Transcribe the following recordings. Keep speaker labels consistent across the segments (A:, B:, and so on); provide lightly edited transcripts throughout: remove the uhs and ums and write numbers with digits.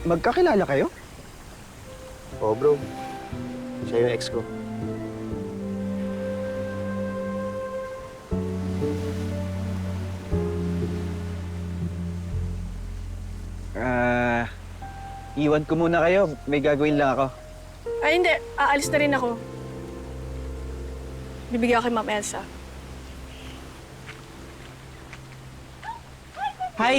A: Magkakilala kayo?
B: Oo, bro. Siya yung ex ko.
A: Iwan ko muna kayo. May gagawin lang ako.
C: Ay, hindi. Aalis na rin ako. Bibigyan ako kay Ma'am Elsa.
A: Hi!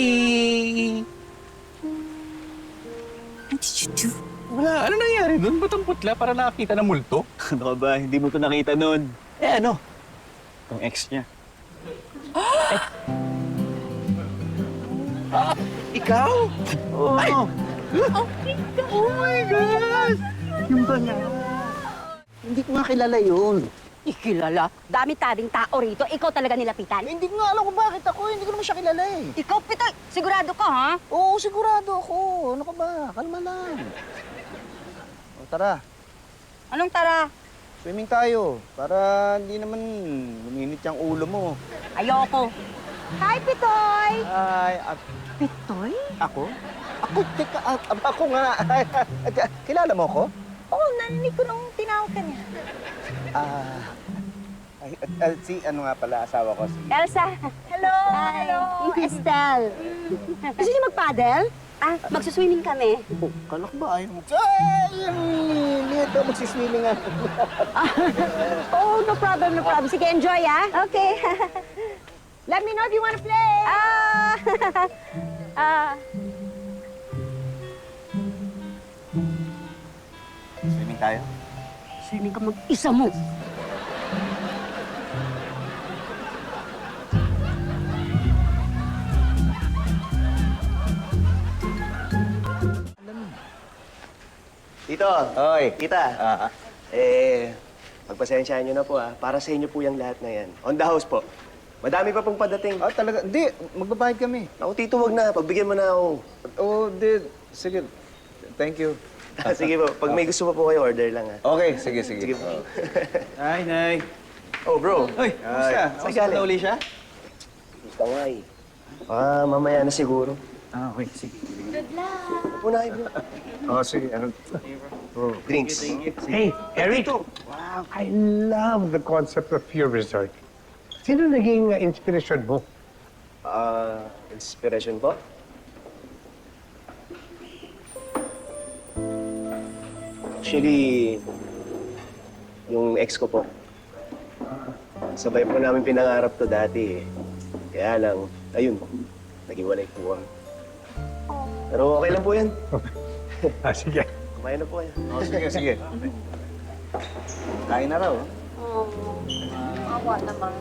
D: What did you do?
E: Wala. Ano nangyari doon? Ba't ang putla para nakakita ng multo?
A: Ano ka ba? Hindi mo to nakita noon. Eh ano? Itong ex niya.
E: Ikaw?
A: Oo.
E: Ay! Oh my God!
A: Yung ba na?
D: Hindi ko nga kilala yun. Ikilala? Dami-tabing tao rito. Ikaw talaga nilapitan.
F: Hindi ko nga alam kung bakit ako. Hindi ko naman siya kilala eh.
D: Ikaw, Pitoy. Sigurado ka, ha?
F: Oo, sigurado ako. Ano ka ba? Kalma lang. O, tara.
D: Anong tara?
F: Swimming tayo. Para hindi naman luminit yung ulo mo.
D: Ayoko. Hi, Pitoy!
F: Ay,
D: Pitoy?
F: ako? Ako, teka, ako nga. Kilala mo ko?
D: Oo, narinig ko nung tinawag ka niya.
F: Si ano nga pala, asawa ko si...
D: Elsa! Hello! Hello! Estelle! Gusto niyo mag-paddle? Magsuswimming kami.
F: Oh, kala ko ba ayaw mo? Ay, hindi ito magsiswimming nga.
D: Oh, no problem, no problem. Sige, enjoy, ah. Okay. Let me know if you wanna play.
F: Swimming tayo?
D: Swimming ka mag-isa mo.
B: Tito!
F: Oy.
B: Tita! Pagpasensyahan nyo na po Para sa inyo po yung lahat na yan. On the house po. Madami pa pong padating.
F: Talaga? Hindi, magbabayad kami.
B: Ako, Tito, wag na. Pagbigyan mo na ako.
F: Oh, di. Sige. Thank you.
B: Sige po. Pag may gusto pa po kayo, order lang
F: Okay, sige, sige.
B: Sige po.
A: Ay, Nay.
B: Oh, bro.
A: Uy, kamusta?
B: Saan
A: Kamusta
B: galing?
A: na uli siya?
B: Gusto nga mamaya na siguro.
A: Okay, sige.
B: Upo na kayo, bro.
G: Sige.
B: Drinks.
G: Hey, Eric! Wow, I love the concept of your resort. Sino naging inspiration mo?
B: Inspiration po? Actually, yung ex ko po. Sabay po namin pinangarap to dati eh. Kaya lang, ayun, naghiwalay po kami. Pero okay lang po yan.
G: Sige.
B: Kumain na po kayo.
F: Sige, sige. Kain na raw.
D: Awa naman.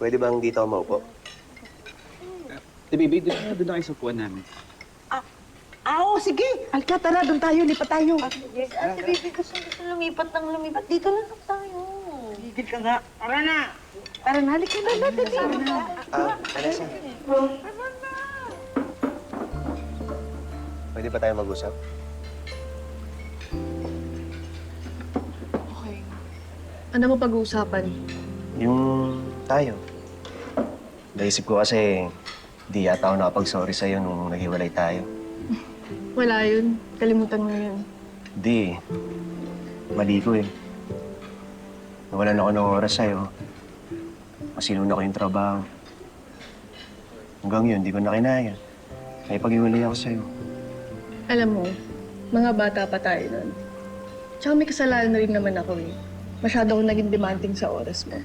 B: Pwede bang dito ako maupo?
A: Baby, doon na kayo sa upuan namin.
F: Oo, sige. Alka, tara, doon tayo, lipat tayo.
H: Yes, Ate Baby, gusto lumipat ng lumipat. Dito lang tayo.
F: Gigil ka nga. Tara na. Tara na, halika na natin.
B: Vanessa. Pwede ba tayo mag-usap?
C: Okay. Ano mo pag-uusapan?
B: Yung tayo. Naisip ko kasi di yata ako nakapag-sorry sa'yo nung naghiwalay tayo.
C: Wala yun. Kalimutan mo yun.
B: Di. Mali ko eh. Nawalan ako ng oras sa'yo. Masinuna ko yung trabaho. Hanggang yun, di ko na kinaya. Kaya pag-iwalay ako sa'yo.
C: Alam mo, mga bata pa tayo nun. Tsaka may kasalanan na rin naman ako eh. Masyado akong naging demanding sa oras mo.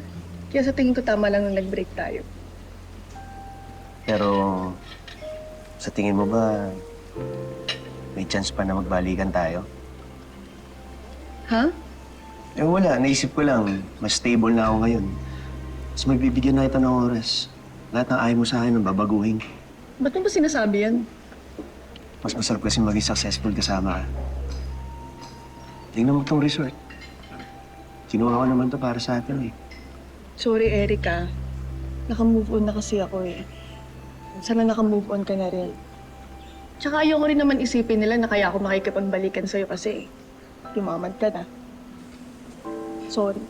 C: Kaya sa tingin ko tama lang nung nag-break tayo.
B: Pero, sa tingin mo ba, may chance pa na magbalikan tayo?
C: Ha?
B: Eh wala, naisip ko lang, mas stable na ako ngayon. Mas magbibigyan na kita ng oras. Lahat ng ayaw mo sa akin, babaguhin.
C: Ba't mo ba sinasabi yan?
B: Mas masarap kasi maging successful kasama ka. Tingnan mo tong resort. Kinuha ko naman to para sa atin eh.
C: Sorry, Erica. Naka-move on na kasi ako eh. Sana naka-move on ka na rin. Tsaka ayoko rin naman isipin nila na kaya ako makikipagbalikan sa'yo kasi lumamad ka na. Sorry.